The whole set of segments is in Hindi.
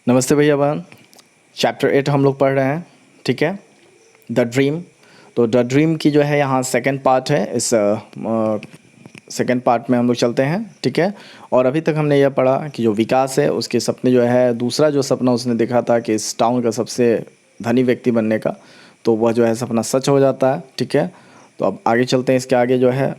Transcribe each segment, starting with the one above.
नमस्ते भैया बहन। चैप्टर 8 हम लोग पढ़ रहे हैं, ठीक है। The dream. तो द ड्रीम की जो है यहाँ सेकंड पार्ट है। इस सेकंड पार्ट में हम लोग चलते हैं, ठीक है। और अभी तक हमने यह पढ़ा कि जो विकास है उसके सपने जो है, दूसरा जो सपना उसने देखा था कि इस टाउन का सबसे धनी व्यक्ति बनने का, तो वह जो है सपना सच हो जाता है, ठीक है। तो अब आगे चलते हैं। इसके आगे जो है,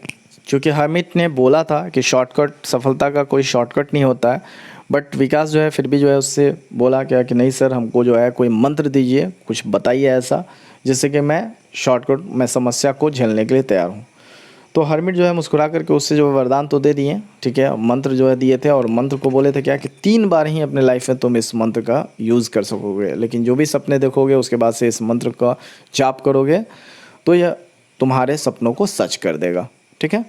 क्योंकि हर्मिट ने बोला था कि शॉर्टकट, सफलता का कोई शॉर्टकट नहीं होता है, बट विकास जो है फिर भी जो है उससे बोला क्या कि नहीं सर, हमको जो है कोई मंत्र दीजिए, कुछ बताइए ऐसा जिससे कि मैं समस्या को झेलने के लिए तैयार हूँ। तो हर्मिट जो है मुस्कुरा करके उससे जो वरदान तो दे दिए, ठीक है, मंत्र जो है दिए थे, और मंत्र को बोले थे क्या कि 3 बार ही अपने लाइफ में तुम इस मंत्र का यूज़ कर सकोगे, लेकिन जो भी सपने देखोगे उसके बाद से इस मंत्र का जाप करोगे तो यह तुम्हारे सपनों को सच कर देगा, ठीक है।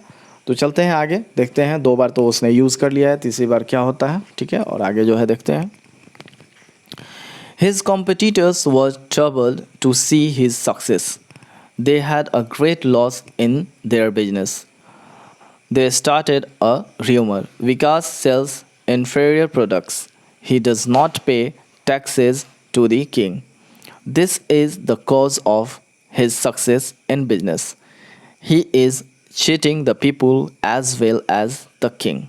तो चलते हैं आगे, देखते हैं। 2 बार तो उसने यूज़ कर लिया है, तीसरी बार क्या होता है, ठीक है। और आगे जो है देखते हैं। His competitors were troubled to see his success. They had a great loss in their business. They started a rumor. Vikas sells inferior products. He does not pay taxes to the king. This is the cause of his success in business. He is cheating the people as well as the king.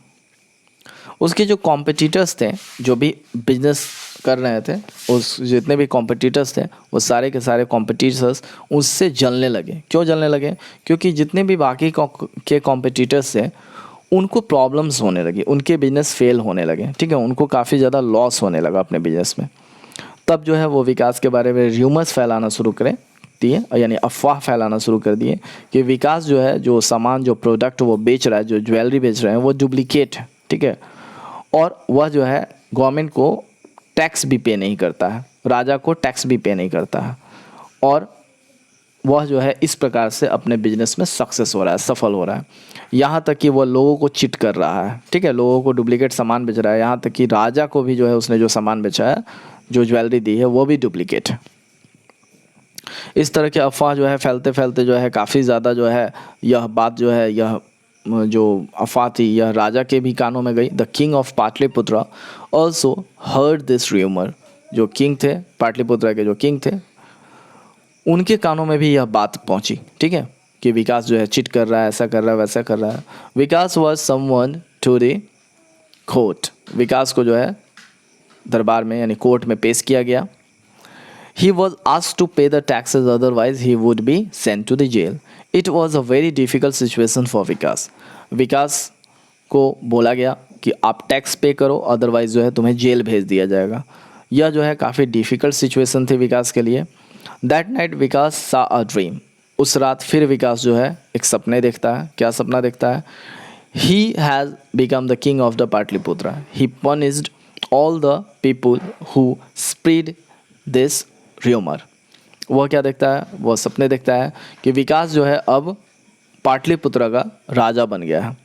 उसके जो कॉम्पिटिटर्स थे, जो भी बिजनेस कर रहे थे, उस जितने भी कॉम्पिटिटर्स थे वो सारे के सारे कॉम्पिटिटर्स उससे जलने लगे। क्यों जलने लगे? क्योंकि जितने भी बाकी के कॉम्पिटिटर्स थे उनको प्रॉब्लम्स होने लगी, उनके बिजनेस फेल होने लगे, ठीक है। उनको काफ़ी ज़्यादा लॉस होने लगा अपने बिजनेस में। तब जो है वो विकास के बारे में र्यूमर्स फैलाना शुरू करे दिए, यानी अफवाह फैलाना शुरू कर दिए कि विकास जो है, जो सामान, जो प्रोडक्ट वो बेच रहा है, जो ज्वेलरी बेच रहे हैं वो डुप्लीकेट है, ठीक है। और वह जो है गवर्नमेंट को टैक्स भी पे नहीं करता है, राजा को टैक्स भी पे नहीं करता है, और वह जो है इस प्रकार से अपने बिजनेस में सक्सेस हो रहा है, सफल हो रहा है। यहाँ तक कि वह लोगों को चिट कर रहा है, ठीक है, लोगों को डुप्लीकेट सामान बेच रहा है। यहाँ तक कि राजा को भी जो है उसने जो सामान बेचा है, जो ज्वेलरी दी है, वो भी डुप्लीकेट है। इस तरह के अफवाह जो है फैलते फैलते जो है काफ़ी ज़्यादा जो है यह बात जो है, यह जो अफवाह थी, यह राजा के भी कानों में गई। The king of Pataliputra also heard this rumour. जो किंग थे, पाटलिपुत्र के जो किंग थे, उनके कानों में भी यह बात पहुंची, ठीक है, कि विकास जो है चिट कर रहा है, ऐसा कर रहा है, वैसा कर रहा है। Vikas was someone to the court. Vikas को जो है दरबार में, यानी कोर्ट में पेश किया गया। He was asked to pay the taxes, otherwise he would be sent to the jail. It was a very difficult situation for विकास। विकास को बोला गया कि आप टैक्स पे करो, अदरवाइज जो है तुम्हें जेल भेज दिया जाएगा। यह जो है काफ़ी डिफ़िकल्ट सिचुएशन थी विकास के लिए। दैट नाइट विकास सा अ ड्रीम। उस रात फिर विकास जो है एक सपने देखता है। क्या सपना देखता है? He has become the king of the Patliputra. He punished all the people who spread this rumour. वह क्या देखता है? वह सपने देखता है कि विकास जो है अब पाटलिपुत्र का राजा बन गया है,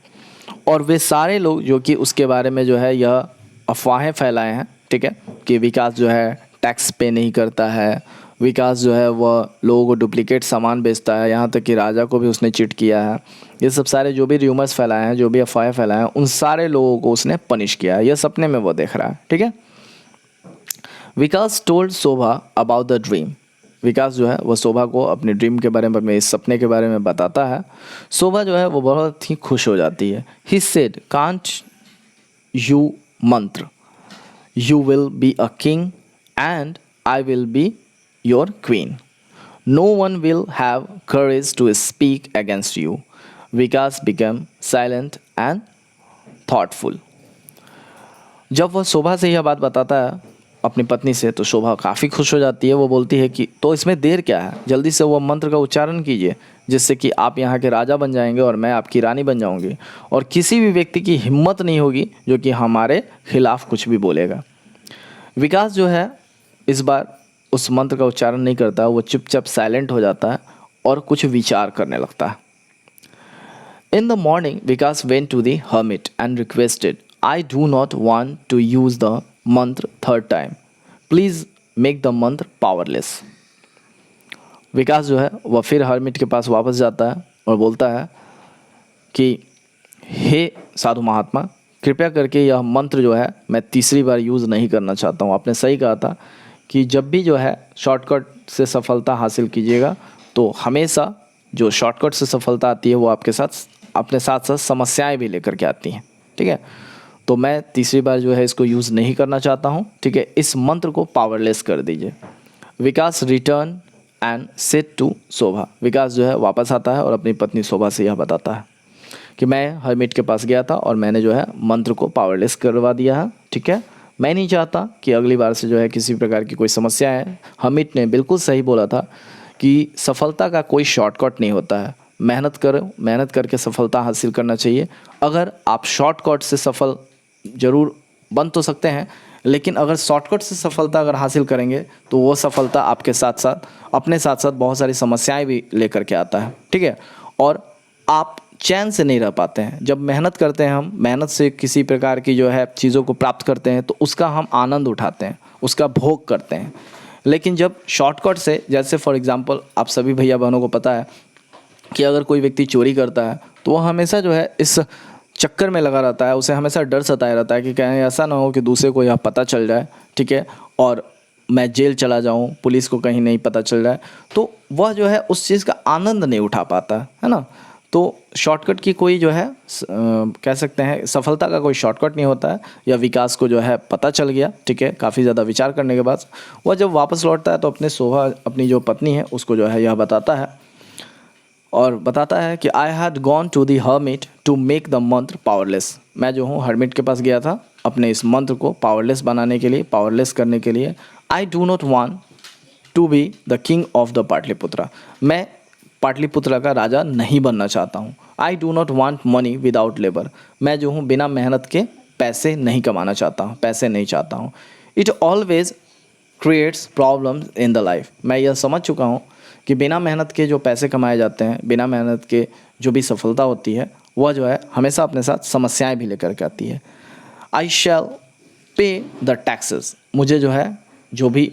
और वे सारे लोग जो कि उसके बारे में जो है यह अफवाहें फैलाए हैं, ठीक है, कि विकास जो है टैक्स पे नहीं करता है, विकास जो है वह लोगों को डुप्लीकेट सामान बेचता है, यहाँ तक कि राजा को भी उसने चिट किया है। ये सब सारे जो भी र्यूमर्स फैलाए हैं, जो भी अफवाहें फैलाए हैं, उन सारे लोगों को उसने पनिश किया है। यह सपने में वो देख रहा है, ठीक है। Vikas told Shobha about the dream. Vikas जो है वह शोभा को अपने ड्रीम के बारे में, अपने इस सपने के बारे में बताता है। शोभा जो है वो बहुत ही खुश हो जाती है। He said, can't you mantra, you will be a king and I will be your queen. No one will have courage to speak against you. Vikas become silent and thoughtful. जब वह शोभा से यह बात बताता है अपनी पत्नी से, तो शोभा काफ़ी खुश हो जाती है। वो बोलती है कि तो इसमें देर क्या है, जल्दी से वो मंत्र का उच्चारण कीजिए, जिससे कि आप यहाँ के राजा बन जाएंगे और मैं आपकी रानी बन जाऊँगी, और किसी भी व्यक्ति की हिम्मत नहीं होगी जो कि हमारे खिलाफ कुछ भी बोलेगा। विकास जो है इस बार उस मंत्र का उच्चारण नहीं करता, वो चुपचाप साइलेंट हो जाता है और कुछ विचार करने लगता है। In the morning Vikas went to the hermit and requested, I do not want to use the mantra third time. Please make the mantra powerless. विकास जो है वह फिर हर्मिट के पास वापस जाता है और बोलता है कि हे साधु महात्मा, कृपया करके यह मंत्र जो है मैं तीसरी बार यूज़ नहीं करना चाहता हूँ। आपने सही कहा था कि जब भी जो है शॉर्टकट से सफलता हासिल कीजिएगा तो हमेशा जो शॉर्टकट से सफलता आती है वो आपके साथ अपने साथ साथ समस्याएं भी लेकर के आती हैं। ठीक है, तो मैं तीसरी बार जो है इसको यूज़ नहीं करना चाहता हूँ। ठीक है, इस मंत्र को पावरलेस कर दीजिए। विकास रिटर्न एंड सेड टू शोभा। विकास जो है वापस आता है और अपनी पत्नी शोभा से यह बताता है कि मैं हरमिट के पास गया था और मैंने जो है मंत्र को पावरलेस करवा दिया है। ठीक है, मैं नहीं चाहता कि अगली बार से जो है किसी प्रकार की कोई समस्या है। हरमिट ने बिल्कुल सही बोला था कि सफलता का कोई शॉर्टकट नहीं होता है। मेहनत करो, मेहनत करके सफलता हासिल करना चाहिए। अगर आप शॉर्टकट से सफल ज़रूर बन तो सकते हैं, लेकिन अगर शॉर्टकट से सफलता अगर हासिल करेंगे तो वो सफलता आपके साथ साथ अपने साथ साथ बहुत सारी समस्याएं भी लेकर के आता है। ठीक है, और आप चैन से नहीं रह पाते हैं। जब मेहनत करते हैं, हम मेहनत से किसी प्रकार की जो है चीज़ों को प्राप्त करते हैं तो उसका हम आनंद उठाते हैं, उसका भोग करते हैं। लेकिन जब शॉर्टकट से, जैसे फॉर एग्जांपल आप सभी भैया बहनों को पता है कि अगर कोई व्यक्ति चोरी करता है तो वह हमेशा जो है इस चक्कर में लगा रहता है, उसे हमेशा डर सताया रहता है कि कहीं ऐसा ना हो कि दूसरे को यह पता चल जाए। ठीक है, और मैं जेल चला जाऊं, पुलिस को कहीं नहीं पता चल जाए, तो वह जो है उस चीज़ का आनंद नहीं उठा पाता है ना। तो शॉर्टकट की कोई जो है कह सकते हैं सफलता का कोई शॉर्टकट नहीं होता है। या विकास को जो है पता चल गया। ठीक है, काफ़ी ज़्यादा विचार करने के बाद वह जब वापस लौटता है तो अपने शोभा, अपनी जो पत्नी है, उसको जो है यह बताता है और बताता है कि I had gone to the hermit to make the mantra powerless. मैं जो हूँ हर्मिट के पास गया था अपने इस मंत्र को पावरलेस बनाने के लिए, पावरलेस करने के लिए। I do not want to be the king of the Pataliputra. मैं पाटलिपुत्रा का राजा नहीं बनना चाहता हूँ। I do not want money without labour. मैं जो हूँ बिना मेहनत के पैसे नहीं कमाना चाहता हूँ, पैसे नहीं चाहता हूँ। It always creates problems in the life. मैं यह समझ चुका हूँ कि बिना मेहनत के जो पैसे कमाए जाते हैं, बिना मेहनत के जो भी सफलता होती है, वह जो है हमेशा अपने साथ समस्याएं भी लेकर के आती है। आई शैल पे द टैक्सेस। मुझे जो है जो भी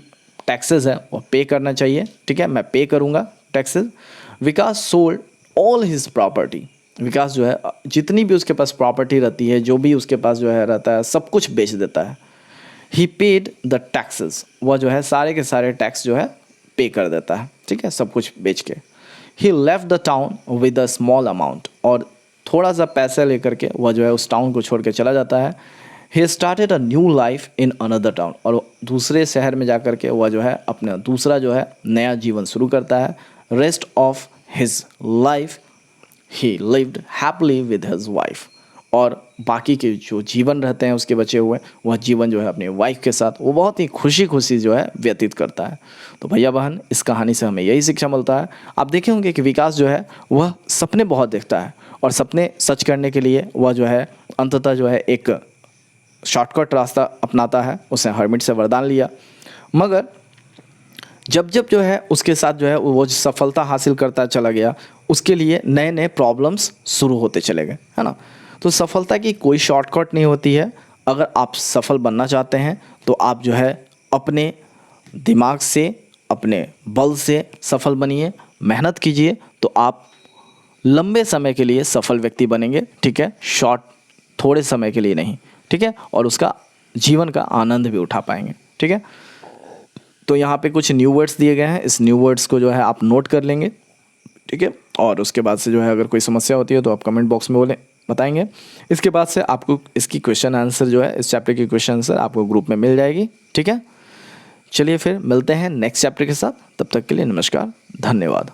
टैक्सेस है वो पे करना चाहिए। ठीक है, मैं पे करूँगा टैक्सेस। विकास सोल्ड ऑल हिज प्रॉपर्टी। विकास जो है जितनी भी उसके पास प्रॉपर्टी रहती है, जो भी उसके पास जो है रहता है, सब कुछ बेच देता है। ही पेड द टैक्सेस। वह जो है सारे के सारे टैक्स जो है पे कर देता है। ठीक है, सब कुछ बेच के। He left the town with a small amount. और थोड़ा सा पैसा लेकर के वह जो है उस टाउन को छोड़ के चला जाता है। He started a new life in another town. और दूसरे शहर में जाकर के वह जो है अपना दूसरा जो है नया जीवन शुरू करता है। Rest of his life he lived happily with his wife. और बाकी के जो जीवन रहते हैं उसके बचे हुए, वह जीवन जो है अपनी वाइफ के साथ वो बहुत ही खुशी खुशी जो है व्यतीत करता है। तो भैया बहन, इस कहानी से हमें यही शिक्षा मिलता है। आप देखे होंगे कि विकास जो है वह सपने बहुत देखता है और सपने सच करने के लिए वह जो है अंततः जो है एक शॉर्टकट रास्ता अपनाता है। उसने हर्मिट से वरदान लिया, मगर जब जब जो है उसके साथ जो है वो जो सफलता हासिल करता चला गया, उसके लिए नए नए प्रॉब्लम्स शुरू होते चले गए, है ना। तो सफलता की कोई शॉर्टकट नहीं होती है। अगर आप सफल बनना चाहते हैं तो आप जो है अपने दिमाग से, अपने बल से सफल बनिए, मेहनत कीजिए, तो आप लंबे समय के लिए सफल व्यक्ति बनेंगे। ठीक है, थोड़े समय के लिए नहीं। ठीक है, और उसका जीवन का आनंद भी उठा पाएंगे। ठीक है, तो यहाँ पे कुछ न्यू वर्ड्स दिए गए हैं, इस न्यू वर्ड्स को जो है आप नोट कर लेंगे। ठीक है, और उसके बाद से जो है अगर कोई समस्या होती है तो आप कमेंट बॉक्स में बताएंगे। इसके बाद से आपको इसकी क्वेश्चन आंसर जो है, इस चैप्टर की क्वेश्चन आंसर आपको ग्रुप में मिल जाएगी। ठीक है, चलिए फिर मिलते हैं नेक्स्ट चैप्टर के साथ। तब तक के लिए नमस्कार, धन्यवाद।